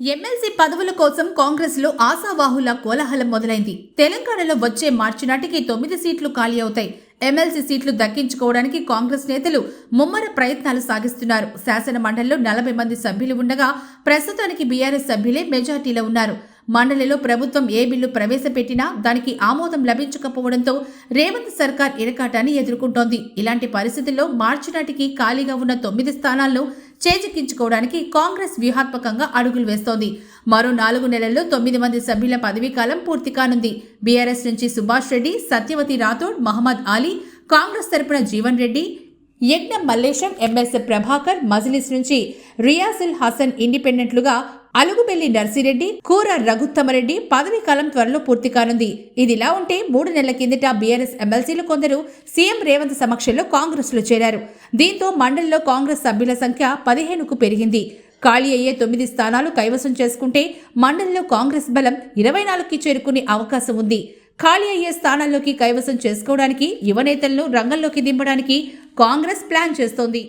MLC పదవుల కోసం కాంగ్రెస్ లో ఆశావాహుల కోలాహలం మొదలైంది. తెలంగాణలో వచ్చే మార్చి నాటికి 9 సీట్లు ఖాళీ అవుతాయి. ఎమ్మెల్సీ సీట్లు దక్కించుకోవడానికి కాంగ్రెస్ నేతలు ముమ్మర ప్రయత్నాలు సాగిస్తున్నారు. శాసన మండలిలో 40 మంది సభ్యులు ఉండగా ప్రస్తుతానికి బీఆర్ఎస్ సభ్యులే మెజార్టీలో ఉన్నారు. మండలిలో ప్రభుత్వం ఏ బిల్లు ప్రవేశపెట్టినా దానికి ఆమోదం లభించకపోవడంతో రేవంత్ సర్కార్ ఇరకాటాన్ని ఎదుర్కొంటోంది. ఇలాంటి పరిస్థితుల్లో మార్చి నాటికి ఖాళీగా ఉన్న 9 స్థానాలను చేజిక్కించుకోవడానికి కాంగ్రెస్ వ్యూహాత్మకంగా అడుగులు వేస్తోంది. మరో 4 నెలల్లో 9 మంది సభ్యుల పదవీకాలం పూర్తి కానుంది. బీఆర్ఎస్ నుంచి సుభాష్ రెడ్డి, సత్యవతి రాథోడ్, మహమ్మద్ ఆలీ, కాంగ్రెస్ తరపున జీవన్ రెడ్డి, యజ్ఞం మల్లేశం, ఎంఎస్ ప్రభాకర్, మజ్లిస్ నుంచి రియాజుల్ హసన్ ఇండిపెండెంట్లుగా, అలుగుబెల్లి నర్సిరెడ్డి, కూర రఘుత్తమరెడ్డి పదవీకాలం త్వరలో పూర్తి కానుంది. ఇదిలా ఉంటే 3 నెలల కిందట బీఆర్ఎస్ ఎమ్మెల్సీలు కొందరు సీఎం రేవంత్ సమక్షంలో కాంగ్రెస్ లో చేరారు. దీంతో మండలిలో కాంగ్రెస్ సభ్యుల సంఖ్య 15కు పెరిగింది. ఖాళీ అయ్యే 9 స్థానాలు కైవసం చేసుకుంటే మండలిలో కాంగ్రెస్ బలం 24కి చేరుకునే అవకాశం ఉంది. ఖాళీ అయ్యే స్థానాల్లోకి కైవసం చేసుకోవడానికి యువనేతలను రంగంలోకి దింపడానికి కాంగ్రెస్ ప్లాన్ చేస్తోంది.